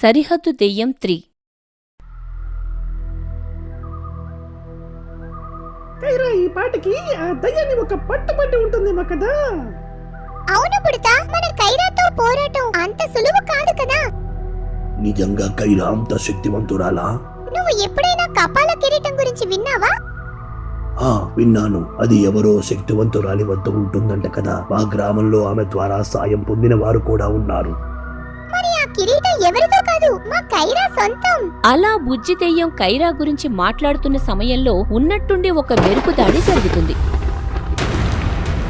సరిహద్దు దెయ్యం 3. కైరా, ఈ పాటకి ఆ దయ్యాన్ని ఒక పట్టుబట్టి ఉంటుందేమో కదా. అవును బుడతా, మన కైరాతో పోరాటం అంత సులువు కాదు కదా. నిజంగా కైరా అంత శక్తివంతురాలా? నువ్వు ఎప్పుడైనా కపాల కిరీటం గురించి విన్నావా? విన్నాను. అది ఎవరో శక్తివంతురాలి వద్ద ఉంటుందంట కదా. మా గ్రామంలో ఆమె ద్వారా సాయం పొందిన వారు కూడా ఉన్నారు. మరి ఆ కిరీటం ఎవరితో కాదు, మా కైరా సొంతం. అలా బుజ్జి దెయ్యం కైరా గురించి మాట్లాడుతున్న సమయంలో ఉన్నట్టుండి ఒక మెరుపు దాడి జరుగుతుంది.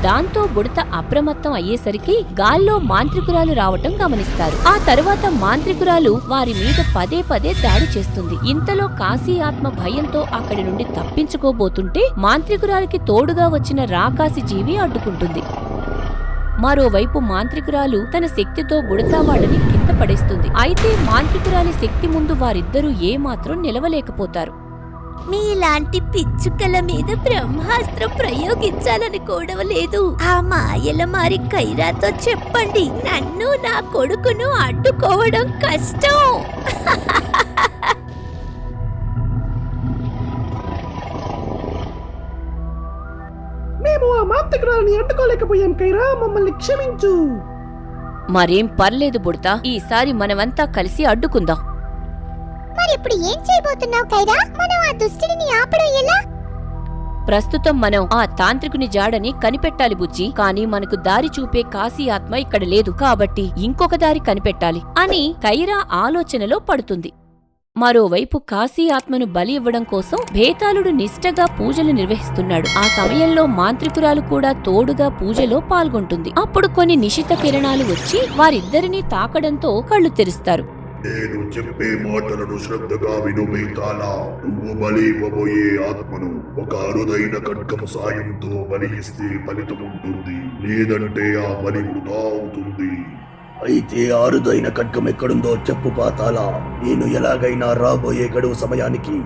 దాంతో బుడత అప్రమత్తం అయ్యేసరికి గాల్లో మాంత్రికురాలు రావటం గమనిస్తారు. ఆ తరువాత మాంత్రికురాలు వారి మీద పదే పదే దాడి చేస్తుంది. ఇంతలో కాశీ ఆత్మ భయంతో అక్కడి నుండి తప్పించుకోబోతుంటే మాంత్రికురాలికి తోడుగా వచ్చిన రాకాసి జీవి అడ్డుకుంటుంది. మరోవైపు మాంత్రికురాలు తన శక్తితో బుడతా వాళ్ళని కింద పడేస్తుంది. అయితే మాంత్రికురాలి శక్తి ముందు వారిద్దరూ ఏమాత్రం నిలవలేకపోతారు. మీలాంటి పిచ్చుకల మీద బ్రహ్మాస్త్రం ప్రయోగించాలనుకోవడం లేదు. ఆ మాయల మారి కైరాతో చెప్పండి, నన్ను నా కొడుకును అడ్డుకోవడం కష్టం. మేము ఆ మాంత్రికురాలని అడ్డుకోలేకపోయాం కైరా, మమ్మల్ని క్షమించు. మరేం పర్లేదు బుడతా, ఈసారి మనమంతా కలిసి అడ్డుకుందాం. మరి ఇప్పుడు ఏం చేయబోతున్నావు కైరా? మనం ఆ దుష్టుడిని ఆపడం ఎలా? ప్రస్తుతం మనం ఆ తాంత్రికుని జాడని కనిపెట్టాలి బుజ్జి. కానీ మనకు దారి చూపే కాశీ ఆత్మ ఇక్కడ లేదు, కాబట్టి ఇంకొక దారి కనిపెట్టాలి అని కైరా ఆలోచనలో పడుతుంది. మరోవైపు కాశీ ఆత్మను బలి ఇవ్వడం కోసం భేతాళుడు నిష్టగా పూజలు నిర్వహిస్తున్నాడు. ఆ సమయంలో మాంత్రికురాలు కూడా తోడుగా పూజలో పాల్గొంటుంది. అప్పుడు కొన్ని నిశిత కిరణాలు వచ్చి వారిద్దరినీ తాకడంతో కళ్ళు తెరుస్తారు. నేను చెప్పే మాటలను శ్రద్ధగా విను బేతాళా. నువ్వు బలి ఇవ్వబోయే ఆత్మను ఒక అరుదైన ఖడ్గం సాయంతో బలి ఇస్తే ఫలితం ఉంటుంది, లేదంటే ఆ బలి వృధా అవుతుంది. అయితే అరుదైన ఖడ్గం ఎక్కడుందో చెప్పు పాతాళా. నేను ఎలాగైనా రాబోయే గడువు సమయానికి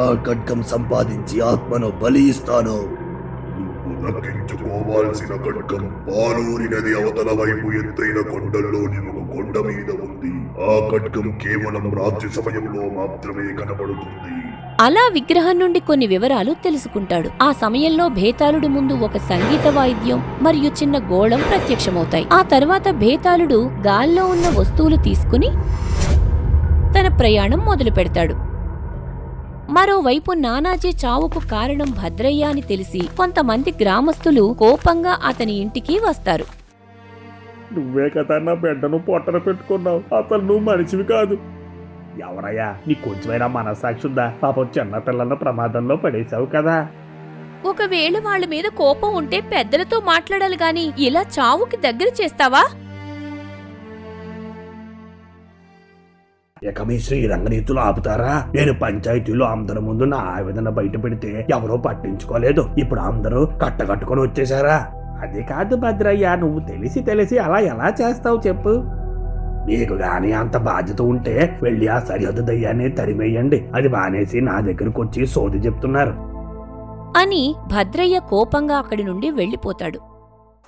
ఆ ఖడ్గం సంపాదించి ఆత్మను బలి ఇస్తాను. నువ్వు దక్కించుకోవాల్సిన ఖడ్గం పాలూరి నది అవతల వైపు ఎత్తైన కొండల్లోని ఒక కొండ మీద ఉంది. ఆ ఖడ్గం కేవలం రాత్రి సమయంలో మాత్రమే కనబడుతుంది. అలా విగ్రహం నుండి కొన్ని వివరాలు తెలుసుకుంటాడు. ఆ సమయంలో భేతాళుడు ముందు ఒక సంగీత వాయిద్యం మరియు చిన్న గోళం ప్రత్యక్షమవుతాయి. ఆ తర్వాత భేతాళుడు గాల్లో ఉన్న వస్తువులు తీసుకుని తన ప్రయాణం మొదలు పెడతాడు. మరోవైపు నానాజీ చావుకు కారణం భద్రయ్య అని తెలిసి కొంతమంది గ్రామస్తులు కోపంగా అతని ఇంటికి వస్తారు. నువ్వే కదా నా బిడ్డను పొట్టన పెట్టుకున్నావు, అసలు నువ్వు మనిషివి కాదు. ఎవరయ్యా, నీ కొంచెమైనా మనస్సాక్షి ఉందా? పాపం చిన్న పిల్లలను ప్రమాదంలో పడేశావు కదా. ఒకవేళ వాళ్ళ మీద కోపం ఉంటే పెద్దలతో మాట్లాడాలి గాని ఇలా చావుకి దగ్గర చేస్తావా? ఇక మీ శ్రీరంగనీతులు ఆపుతారా? నేను పంచాయతీలో అందరి ముందు నా ఆవేదన బయట పెడితే ఎవరో పట్టించుకోలేదు. ఇప్పుడు అందరూ కట్టకట్టుకొని వచ్చేసారా? అది కాదు భద్రయ్య, నువ్వు తెలిసి అలా ఎలా చేస్తావు చెప్పు. మీకు గాని అంత బాధ్యత ఉంటే వెళ్ళి ఆ సరిహద్దు దయ్యాన్ని తరిమేయండి. అది బానేసి నా దగ్గరకు వచ్చి సోది చెప్తున్నారు అని భద్రయ్య కోపంగా అక్కడి నుండి వెళ్లిపోతాడు.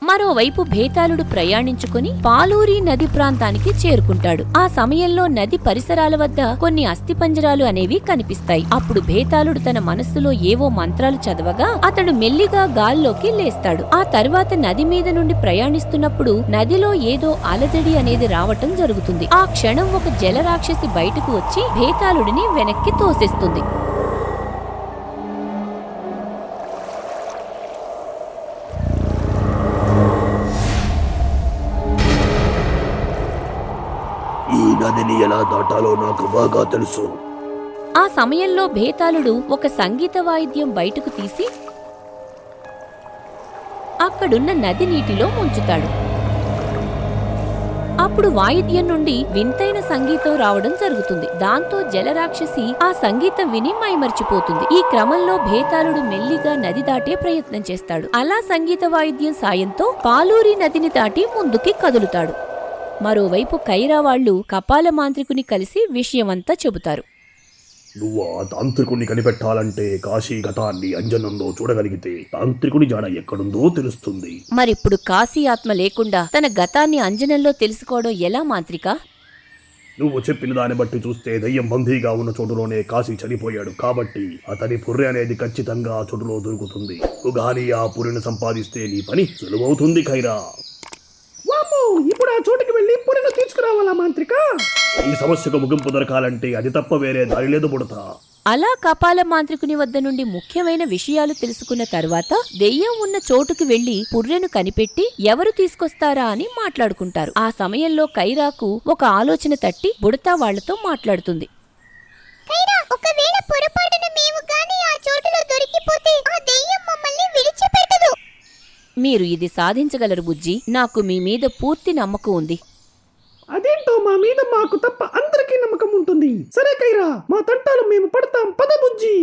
మరోవైపు భేతాళుడు ప్రయాణించుకుని పాలూరి నది ప్రాంతానికి చేరుకుంటాడు. ఆ సమయంలో నది పరిసరాల వద్ద కొన్ని అస్థిపంజరాలు అనేవి కనిపిస్తాయి. అప్పుడు భేతాళుడు తన మనస్సులో ఏవో మంత్రాలు చదవగా అతడు మెల్లిగా గాల్లోకి లేస్తాడు. ఆ తర్వాత నది మీద నుండి ప్రయాణిస్తున్నప్పుడు నదిలో ఏదో అలజడి అనేది రావటం జరుగుతుంది. ఆ క్షణం ఒక జలరాక్షసి బయటకు వచ్చి భేతాళుడిని వెనక్కి తోసేస్తుంది. నదిని ఎలా దాటాలో నాకు బాగా తెలుసు. ఆ సమయంలో భేతాళుడు ఒక సంగీత వాయిద్యం బయటకు తీసి అక్కడున్న నది నీటిలో ముంచుతాడు. అప్పుడు వాయిద్యం నుండి వింతైన సంగీతం రావడం జరుగుతుంది. దాంతో జలరాక్షసి ఆ సంగీతం విని మైమర్చిపోతుంది. ఈ క్రమంలో భేతాళుడు మెల్లిగా నది దాటే ప్రయత్నం చేస్తాడు. అలా సంగీత వాయిద్యం సాయంతో పాలూరి నదిని దాటి ముందుకి కదులుతాడు. మరోవైపు కైరా వాళ్లు కపాల మాంత్రికుని కలిసి విషయమంతా చెబుతారు. నువ్వు ఆ తాంత్రికుని కనిపెట్టాలంటే కాశీ ఘటాన్ని అంజనంలో చూడగలిగితే తాంత్రికుని జాడ ఎక్కడుందో తెలుస్తుంది. మరిప్పుడు కాశీ ఆత్మ లేకుండా తన గతాన్ని అంజనంలో తెలుసుకోవడం ఎలా మాంత్రిక? నువ్వు చెప్పిన దాన్ని బట్టి చూస్తే దయ్యం బందీగా ఉన్న చోటులోనే కాశీ చనిపోయాడు కాబట్టి అతని పుర్రె అనేది ఖచ్చితంగా ఆ చోటులో దొరుకుతుంది. నువ్వు గానీ ఆ పుర్రెను సంపాదిస్తే నీ పని సులువవుతుంది ఖైరా. వామ్మో, ఇప్పుడు ఆ చోటుకి వెళ్ళి పురిను తీసుకురావాలా మాంత్రిక? ఈ సమస్యకు ముగింపు దొరకాలంటే అది తప్ప వేరే దారి లేదు బుడతా. అలా కపాల మాంత్రికుని వద్ద నుండి ముఖ్యమైన విషయాలు తెలుసుకున్న తర్వాత దెయ్యం ఉన్న చోటుకి వెళ్లి పుర్రెను కనిపెట్టి ఎవరు తీసుకొస్తారా అని మాట్లాడుకుంటారు. ఆ సమయంలో కైరాకు ఒక ఆలోచన తట్టి బుడతా వాళ్లతో మాట్లాడుతుంది. కైరా, ఒకవేళ పొరపాటున మేము గాని ఆ చోటులో దొరికిపోతే ఆ దెయ్యం మమ్మల్ని విడిచిపెట్టదు. మీరు ఇది సాధించగలరు బుజ్జి, నాకు మీ మీద పూర్తి నమ్మకం ఉంది. అదేంటో మా మీద మాకు తప్ప అందరికీ నమ్మకం ఉంటుంది. సరే కైరా, మా తంటాలు మేము పడతాం, పద బుజ్జి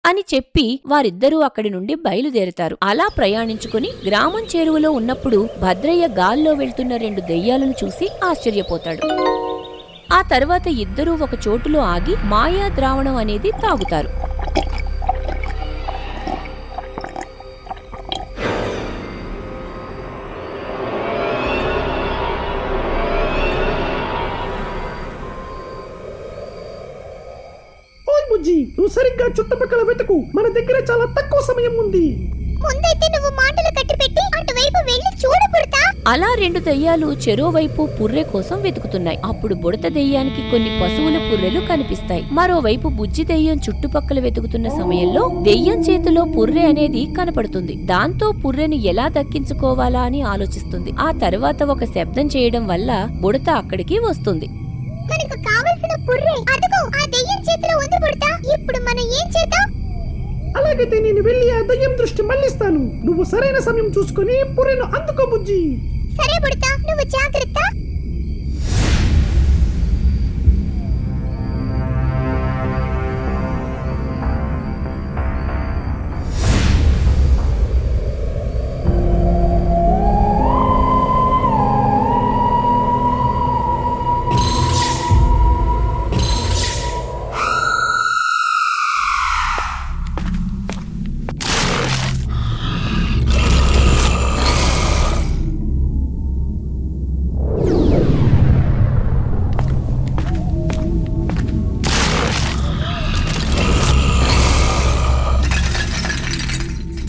అని చెప్పి వారిద్దరూ అక్కడి నుండి బయలుదేరతారు. అలా ప్రయాణించుకుని గ్రామం చేరువలో ఉన్నప్పుడు భద్రయ్య గాల్లో వెళ్తున్న 2 దెయ్యాలను చూసి ఆశ్చర్యపోతాడు. ఆ తర్వాత ఇద్దరూ ఒక చోటులో ఆగి మాయా ద్రావణం అనేది తాగుతారు. బుజ్జి, నువ్వు సరిగ్గా చుట్టుపక్కల వెతుకు, మన దగ్గర చాలా తక్కువ సమయం ఉంది. ముందైతే నువ్వు మాటలు కట్టిపెట్టి అటువైపు వెళ్ళి చూడు బుడతా. అలా 2 దెయ్యాలు చెరోవైపు పుర్రె కోసం వెతుకుతున్నాయి. అప్పుడు బుడత దెయ్యానికి కొన్ని పశువుల పుర్రెలు కనిపిస్తాయి. మరోవైపు బుజ్జి దెయ్యం చుట్టుపక్కల వెతుకుతున్న సమయంలో దెయ్యం చేతిలో పుర్రె అనేది కనపడుతుంది. దాంతో పుర్రెని ఎలా దక్కించుకోవాలా అని ఆలోచిస్తుంది. ఆ తర్వాత ఒక శబ్దం చేయడం వల్ల బుడత అక్కడికి వస్తుంది. మనకు కావలసిన పుర్రె అదిగో ఆ దెయ్యం చేతిలో ఉంది బుడతా. ఇప్పుడు మనం ఏం చేద్దాం? అలాగైతే నేను వెళ్ళి ఆ దయ్యం దృష్టి మళ్ళిస్తాను. నువ్వు సరైన సమయం చూసుకుని పుర్రెను అందుకో బుజ్జి. సరే బుడతా, నువ్వు జాగ్రత్త.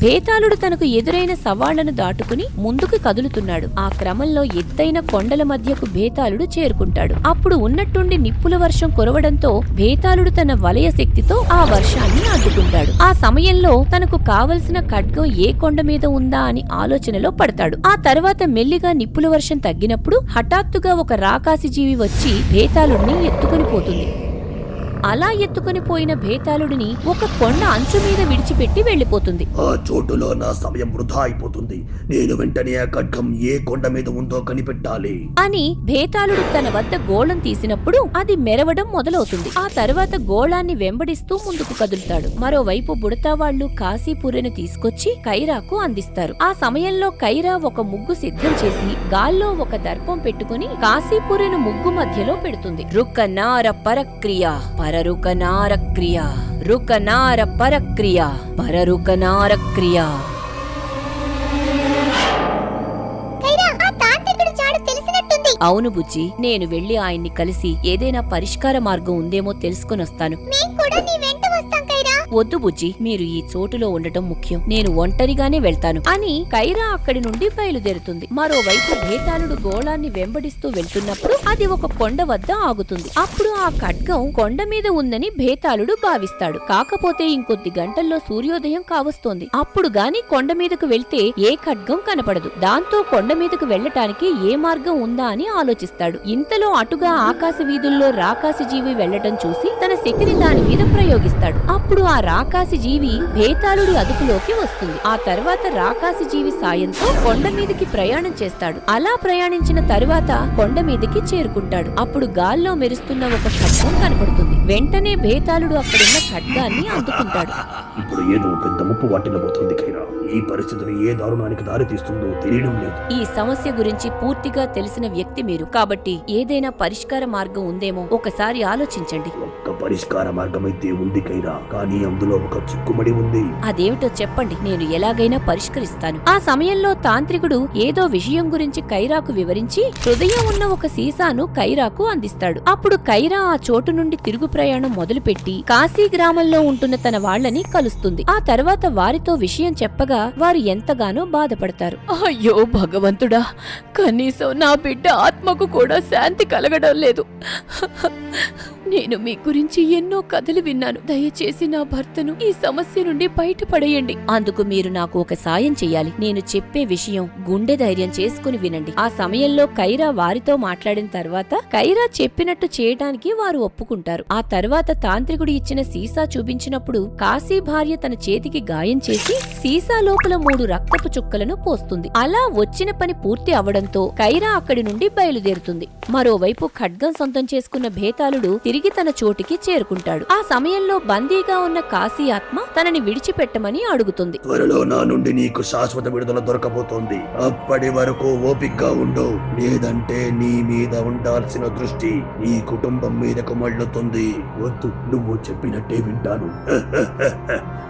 భేతాళుడు తనకు ఎదురైన సవాళ్లను దాటుకుని ముందుకు కదులుతున్నాడు. ఆ క్రమంలో ఎత్తైన కొండల మధ్యకు భేతాళుడు చేరుకుంటాడు. అప్పుడు ఉన్నట్టుండి నిప్పుల వర్షం కురవడంతో భేతాళుడు తన వలయ శక్తితో ఆ వర్షాన్ని అడ్డుకుంటాడు. ఆ సమయంలో తనకు కావలసిన ఖడ్గం ఏ కొండ మీద ఉందా అని ఆలోచనలో పడతాడు. ఆ తర్వాత మెల్లిగా నిప్పుల వర్షం తగ్గినప్పుడు హఠాత్తుగా ఒక రాకాసి జీవి వచ్చి భేతాళుడిని ఎత్తుకుని పోతుంది. అలా ఎత్తుకుని పోయిన భేతాళుడిని ఒక కొండ అంచు మీద విడిచిపెట్టి వెళ్లిపోతుంది. ఆ చోటులో నా సమయం వృధా అయిపోతుంది. నేను వెంటనే ఆ ఖడ్గం ఏ కొండ మీద ఉందో కనిపెట్టాలి అని భేతాళుడు తన వద్ద గోళం తీసినప్పుడు అది మెరవడం మొదలవుతుంది. ఆ తర్వాత గోళాన్ని వెంబడిస్తూ ముందుకు కదులుతాడు. మరోవైపు బుడతా వాళ్లు కాశీపుర్రెను తీసుకొచ్చి కైరాకు అందిస్తారు. ఆ సమయంలో కైరా ఒక ముగ్గు సిద్ధం చేసి గాల్లో ఒక దర్పం పెట్టుకుని కాశీపుర్రెను ముగ్గు మధ్యలో పెడుతుంది. రుకనార పరక్రియ పరరుకనార క్రియ, రుకనార పరక్రియ పరరుకనార క్రియ. కైరా, ఆ తాంత్రికుడి జాడు తెలిసినట్టుంది. అవును బుజ్జి, నేను వెళ్లి ఆయన్ని కలిసి ఏదైనా పరిష్కార మార్గం ఉందేమో తెలుసుకునొస్తాను. మేం కూడా నీ వెంట వస్తాం కైరా. వద్దు బుజ్జి, మీరు ఈ చోటులో ఉండటం ముఖ్యం. నేను ఒంటరిగానే వెళ్తాను అని కైరా అక్కడి నుండి బయలుదేరుతుంది. మరోవైపు భేతాళుడు గోళాన్ని వెంబడిస్తూ వెళ్తున్నప్పుడు అది ఒక కొండ వద్ద ఆగుతుంది. అప్పుడు ఆ ఖడ్గం కొండ మీద ఉందని భేతాళుడు భావిస్తాడు. కాకపోతే ఇంకొద్ది గంటల్లో సూర్యోదయం కావస్తోంది. అప్పుడు గాని కొండ మీదకు వెళ్తే ఏ ఖడ్గం కనపడదు. దాంతో కొండ మీదకు వెళ్లటానికి ఏ మార్గం ఉందా అని ఆలోచిస్తాడు. ఇంతలో అటుగా ఆకాశ వీధుల్లో రాకాసి జీవి వెళ్లటం చూసి తన శక్తిని దాని మీద ప్రయోగిస్తాడు. అప్పుడు ఆ రాకాసి జీవి భేతాళుడి అదుపులోకి వస్తుంది. ఆ తర్వాత రాకాసి జీవి సాయంతో కొండ మీదకి ప్రయాణం చేస్తాడు. అలా ప్రయాణించిన తరువాత కొండ మీదకి చేరుకుంటాడు. అప్పుడు గాల్లో మెరుస్తున్న ఒక ఖడ్గం కనపడుతుంది. వెంటనే భేతాళుడు అక్కడున్న ఖడ్గాన్ని అందుకుంటాడు. ఇప్పుడు ఏదో పెద్ద ముప్పు వాటిల్లబోతోంది ఖైరా. ఈ పరిస్థితులు ఏ దారుణానికి దారి తీస్తుందో తెలియడం లేదు. ఈ సమస్య గురించి పూర్తిగా తెలిసిన వ్యక్తి మీరు కాబట్టి ఏదైనా పరిష్కార మార్గం ఉందేమో ఒకసారి ఆలోచించండి. ఒక్క పరిష్కార మార్గమైతే ఉంది ఖైరా, కానీ ఆ అందులో ఒక చిక్కుమడి ఉంది. అదేమిటో చెప్పండి, నేను ఎలాగైనా పరిష్కరిస్తాను. ఆ సమయంలో తాంత్రికుడు ఏదో విషయం గురించి కైరాకు వివరించి హృదయం ఉన్న ఒక సీసాను కైరాకు అందిస్తాడు. అప్పుడు కైరా ఆ చోటు నుండి తిరుగు ప్రయాణం మొదలుపెట్టి కాశీ గ్రామంలో ఉంటున్న తన వాళ్లని కలుస్తుంది. ఆ తర్వాత వారితో విషయం చెప్పగా వారు ఎంతగానో బాధపడతారు. అయ్యో భగవంతుడా, కనీసం నా బిడ్డ ఆత్మకు కూడా శాంతి కలగడం లేదు. నేను మీ గురించి ఎన్నో కథలు విన్నాను. దయచేసి నా భర్తను ఈ సమస్య నుండి బయటపడేయండి. అందుకు మీరు నాకు ఒక సాయం చెయ్యాలి. నేను చెప్పే విషయం గుండె ధైర్యం చేసుకుని వినండి. ఆ సమయంలో కైరా వారితో మాట్లాడిన తర్వాత కైరా చెప్పినట్టు చేయటానికి వారు ఒప్పుకుంటారు. ఆ తర్వాత తాంత్రికుడు ఇచ్చిన సీసా చూపించినప్పుడు కాశీ భార్య తన చేతికి గాయం చేసి సీసా లోపల 3 రక్తపు చుక్కలను పోస్తుంది. అలా వచ్చిన పని పూర్తి అవడంతో కైరా అక్కడి నుండి బయలుదేరుతుంది. మరోవైపు ఖడ్గం సొంతం చేసుకున్న భేతాళుడు తిరిగి తన చోటికి చేరుకుంటాడు. ఆ సమయంలో బందీగా ఉన్న కాశీ ఆత్మ తనని విడిచిపెట్టమని అడుగుతుంది. త్వరలో నా నుండి నీకు శాశ్వత విడుదల దొరకబోతోంది. అప్పటి వరకు ఓపికగా ఉండు, లేదంటే నీ మీద ఉండాల్సిన దృష్టి నీ కుటుంబం మీదకు మళ్ళుతుంది. వద్దు, నువ్వు చెప్పినట్టే వింటాను.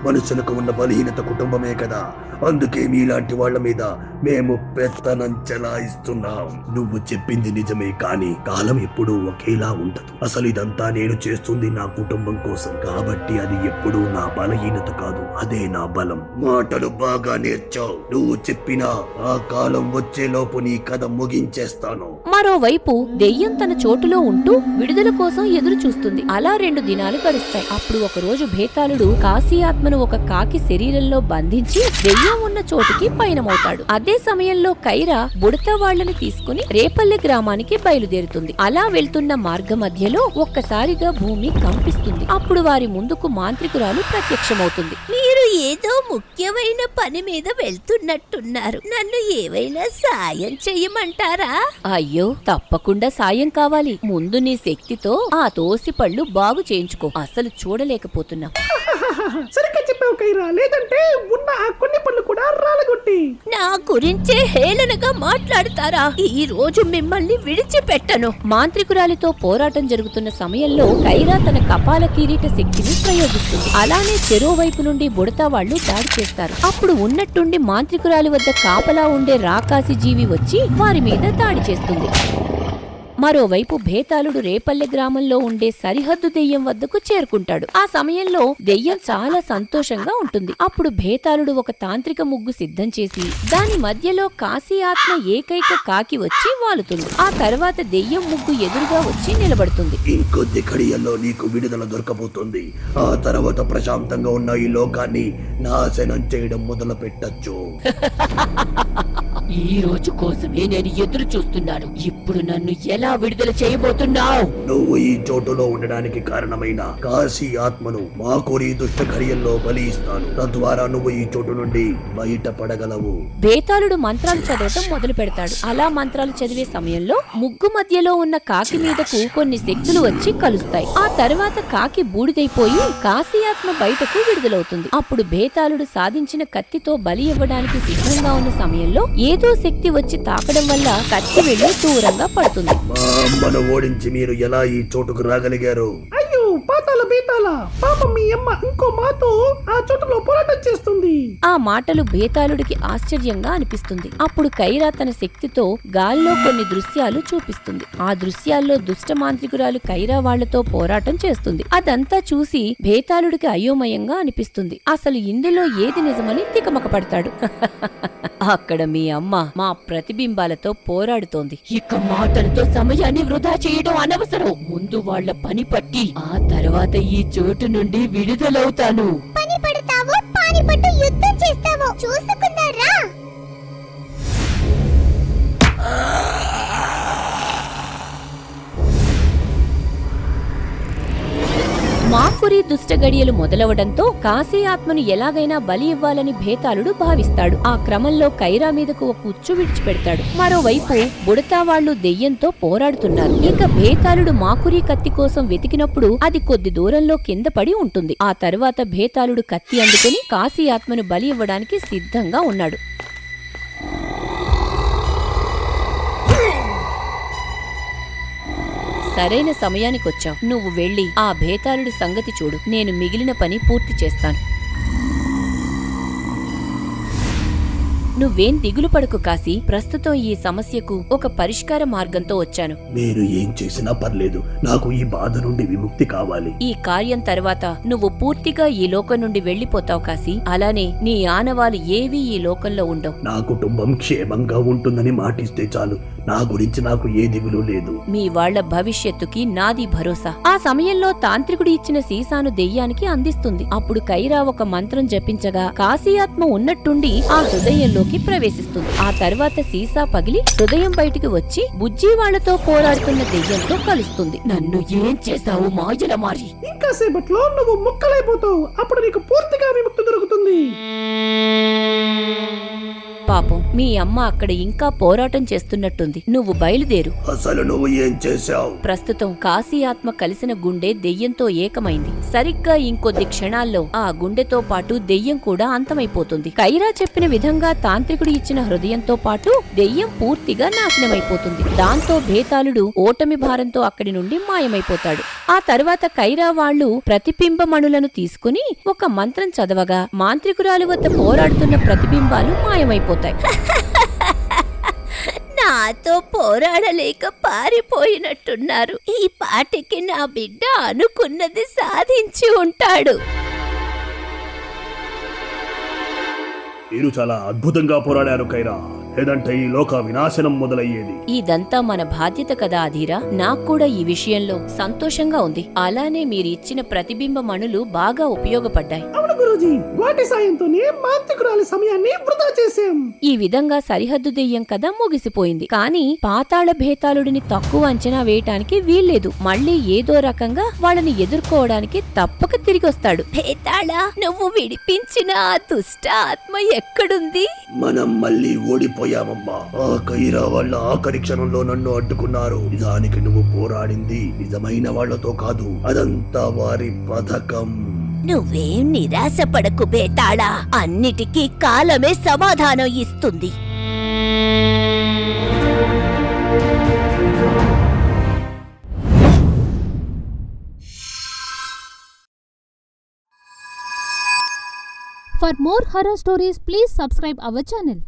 మనుషులకు ఉన్న బలహీనత కుటుంబమే కదా, అందుకే మీలాంటి వాళ్ల మీద మేము పెత్తనం చెలాయిస్తున్నాం. నువ్వు చెప్పింది నిజమే, కానీ కాలం ఎప్పుడూ ఒకేలా ఉండదు. అసలు ఇదంతా నేను చేస్తుంది నా కుటుంబం కోసం, కాబట్టి అది ఎప్పుడూ నా బలహీనత కాదు, అదే నా బలం. మాటలు బాగా నేర్చావు. నువ్వు చెప్పినా ఆ కాలం వచ్చేలోపు నీ కథ ముగించేస్తాను. మరోవైపు దెయ్యం తన చోటులో ఉంటూ విడుదల కోసం ఎదురు చూస్తుంది. అలా 2 దినాలు గడుస్తాయి. అప్పుడు ఒక రోజు భేతాళుడు కాశీ ఆత్మను ఒక కాకి శరీరంలో బంధించి దెయ్యం ఉన్న చోటుకి పయనమవుతాడు. అదే సమయంలో కైరా బుడత వాళ్లని తీసుకుని రేపల్లె గ్రామానికి బయలుదేరుతుంది. అలా వెళ్తున్న మార్గ మధ్యలో ఒక్కసారిగా భూమి కంపిస్తుంది. అప్పుడు వారి ముందుకు మాంత్రికురాలు ప్రత్యక్షమవుతుంది. మీరు ఏదో ముఖ్యమైన పని మీద వెళ్తున్నట్టున్నారు. నన్ను ఏవైనా సాయం చెయ్యమంటారా? అయ్యో, తప్పకుండా సాయం కావాలి. ముందు నీ శక్తితో ఆ తోసి పళ్ళు బాగు చేయించుకో. అసలు చూడలేకపోతున్నాం. సరిగ్గా చెప్పావు కైరా, లేదంటే ఉన్న ఆ కొన్ని పళ్ళు కూడా రాలగొట్టి. నా గురించే హేళనగా మాట్లాడతారా? ఈ రోజు మిమ్మల్ని విడిచిపెట్టను. మాంత్రికురాలితో పోరాటం జరుగుతున్న సమయంలో కైరా తన కపాల కిరీట శక్తిని ప్రయోగిస్తుంది. అలానే చెరోవైపు నుండి బుడతా వాళ్లు దాడి చేస్తారు. అప్పుడు ఉన్నట్టుండి మాంత్రికురాలి వద్ద కాపలా ఉండే రాకాసి జీవి వచ్చి వారి మీద దాడి చేస్తుంది. మరోవైపు భేతాళుడు రేపల్లె గ్రామంలో ఉండే సరిహద్దు దెయ్యం వద్దకు చేరుకుంటాడు. ఆ సమయంలో దెయ్యం చాలా సంతోషంగా ఉంటుంది. అప్పుడు భేతాళుడు ఒక తాంత్రిక ముగ్గు సిద్ధం చేసి దాని మధ్యలో కాశీ ఆత్మ ఏకైక కాకి వచ్చి వాలుతుంది. ఆ తర్వాత దెయ్యం ముగ్గు ఎదురుగా వచ్చి నిలబడుతుంది. ఇంకొద్ది ఘడియల్లో నీకు విడుదల దొరకబోతుంది. ఆ తర్వాత ప్రశాంతంగా ఉన్న ఈ లోకాన్ని నాశనం చేయడం మొదలు పెట్టచ్చు. ఈ రోజు కోసమే నేను ఎదురు చూస్తున్నాను. ఇప్పుడు నన్ను ఎలా విడుదల చేయబోతున్నావు? నువ్వు ఈ చోటులో ఉండడానికి కారణమైన కాశీ ఆత్మను మాకోరి దుష్ట ఘడియల్లో బలి ఇస్తాను. తద్వారా నువ్వు ఈ చోటు నుండి బయటపడగలవు. భేతాళుడు మంత్రాలు చదవటం మొదలు పెడతాడు. అలా మంత్రాలు చదివే సమయంలో ముగ్గు మధ్యలో ఉన్న కాకి మీదకు కొన్ని శక్తులు వచ్చి కలుస్తాయి. ఆ తర్వాత కాకి బూడిదైపోయి కాశీ ఆత్మ బయటకు విడుదలవుతుంది. అప్పుడు భేతాళుడు సాధించిన కత్తితో బలి ఇవ్వడానికి సిద్ధంగా ఉన్న సమయంలో ఏదో శక్తి వచ్చి తాకడం వల్ల కత్తి వెళ్లి దూరంగా పడుతుంది. మా అమ్మను ఓడించి మీరు ఎలా ఈ చోటుకు రాగలిగారు? అయ్యో పాతాల బేతాల, పాపం మీ అమ్మ ఇంకో మాతో ఆ చోటులో పోరాటం చేస్తుంది. ఆ మాటలు భేతాళుడికి ఆశ్చర్యంగా అనిపిస్తుంది. అప్పుడు కైరా తన శక్తితో గాల్లో కొన్ని దృశ్యాలు చూపిస్తుంది. ఆ దృశ్యాల్లో దుష్ట మాంత్రికురాలు కైరా వాళ్లతో పోరాటం చేస్తుంది. అదంతా చూసి భేతాళుడికి అయోమయంగా అనిపిస్తుంది. అసలు ఇందులో ఏది నిజమని తికమక పడతాడు. అక్కడ మీ అమ్మ మా ప్రతిబింబాలతో పోరాడుతోంది. ఇక మాటలతో సమయాన్ని వృధా చేయడం అనవసరం. ముందు వాళ్ల పని పట్టి ఆ తర్వాత ఈ చోటు నుండి విడుదలవుతాను. పని పడతావో పానిపట్టు యుద్ధం చేస్తావో చూసుకుందారా. మాకురి దుష్టగడియలు మొదలవడంతో కాశీ ఆత్మను ఎలాగైనా బలి ఇవ్వాలని భేతాళుడు భావిస్తాడు. ఆ క్రమంలో కైరా మీదకు ఒక ఉచ్చు విడిచిపెడతాడు. మరోవైపు బుడతా వాళ్లు దెయ్యంతో పోరాడుతున్నారు. ఇక భేతాళుడు మాకురి కత్తి కోసం వెతికినప్పుడు అది కొద్ది దూరంలో కింద పడి ఉంటుంది. ఆ తర్వాత భేతాళుడు కత్తి అందుకుని కాశీ ఆత్మను బలి ఇవ్వడానికి సిద్ధంగా ఉన్నాడు. సరైన సమయానికొచ్చావు. నువ్వు వెళ్ళి ఆ భేతాళుడి సంగతి చూడు. నేను మిగిలిన పని పూర్తి చేస్తాను. నువ్వేం దిగులు పడకు కాశీ. ప్రస్తుతం ఈ సమస్యకు ఒక పరిష్కార మార్గంతో వచ్చాను. మీరు ఏం చేసినా పర్లేదు, నాకు ఈ బాధ నుండి విముక్తి కావాలి. ఈ కార్యం తర్వాత నువ్వు పూర్తిగా ఈ లోకం నుండి వెళ్లిపోతావు కాశీ. అలానే నీ ఆనవాలు ఏవీ ఈ లోకంలో ఉండవు. నా కుటుంబం క్షేమంగా ఉంటుందని మాటిస్తే చాలు. నా గురించి నాకు ఏ దిగులు లేదు. మీ వాళ్ల భవిష్యత్తుకి నాది భరోసా. ఆ సమయంలో తాంత్రికుడు ఇచ్చిన సీసాను దెయ్యానికి అందిస్తుంది. అప్పుడు కైరా ఒక మంత్రం జపించగా కాశీ ఆత్మ ఉన్నట్టుండి ఆ హృదయంలోకి ప్రవేశిస్తుంది. ఆ తర్వాత సీసా పగిలి హృదయం బయటికి వచ్చి బుజ్జి వాళ్లతో పోరాడుతున్న దెయ్యంతో కలుస్తుంది. నన్ను ఏం చేశావు మాయల మారి? ఇంకా సేపట్లో నువ్వు ముక్కలైపోతావు. అప్పుడు నీకు పూర్తిగా విముక్తి దొరుకుతుంది. పాపం మీ అమ్మ అక్కడ ఇంకా పోరాటం చేస్తున్నట్టుంది. నువ్వు బయలుదేరు. అసలు నువ్వు ఏం చేశావు? ప్రస్తుతం కాశీ ఆత్మ కలిసిన గుండె దెయ్యంతో ఏకమైంది. సరిగ్గా ఇంకొద్ది క్షణాల్లో ఆ గుండెతో పాటు దెయ్యం కూడా అంతమైపోతుంది. కైరా చెప్పిన విధంగా తాంత్రికుడు ఇచ్చిన హృదయంతో పాటు దెయ్యం పూర్తిగా నాశనమైపోతుంది. దాంతో భేతాళుడు ఓటమి భారంతో అక్కడి నుండి మాయమైపోతాడు. ఆ తర్వాత కైరా వాళ్లు ప్రతిబింబమణులను తీసుకుని ఒక మంత్రం చదవగా మాంత్రికురాలు వద్ద పోరాడుతున్న ప్రతిబింబాలు మాయమైపోతాయి. నాతో పోరాడలేక పారిపోయినట్టున్నారు. ఈ పాటికి నా బిడ్డ అనుకున్నది సాధించి ఉంటాడు. మీరు చాలా అద్భుతంగా పోరాడారు కైరా. లేదంటే ఈ లోక వినాశనం మొదలయ్యేది. ఇదంతా మన బాధ్యత కదా అధీరా. నాకు కూడా ఈ విషయంలో సంతోషంగా ఉంది. అలానే మీరు ఇచ్చిన ప్రతిబింబ మణులు బాగా ఉపయోగపడ్డాయి. అవును గురూజీ, వాటి సాయంతోనే మాంత్రికురాలి సమయాన్ని వృధా చేశాం. ఈ విధంగా సరిహద్దు దెయ్యం కథ ముగిసిపోయింది. కానీ పాతాళ భేతాళుడిని తక్కువ అంచనా వేయటానికి వీల్లేదు. మళ్ళీ ఏదో రకంగా వాళ్ళని ఎదుర్కోవడానికి తప్పక తిరిగొస్తాడు. భేతాళ, నువ్వు విడిపించిన ఆ దుష్ట ఆత్మ ఎక్కడుంది? మనం మళ్ళీ ఓడిపోయామమ్మా. ఆ కైరా వాళ్ళ ఆఖరి క్షణంలో నన్ను అడ్డుకున్నారు. నిజానికి నువ్వు పోరాడింది నిజమైన వాళ్లతో కాదు, అదంతా వారి పథకం. నువ్వేం నిరాశపడకు భేతాళ. అన్నిటికీ కాలమే సమాధానం ఇస్తుంది. For more horror stories, please subscribe our channel.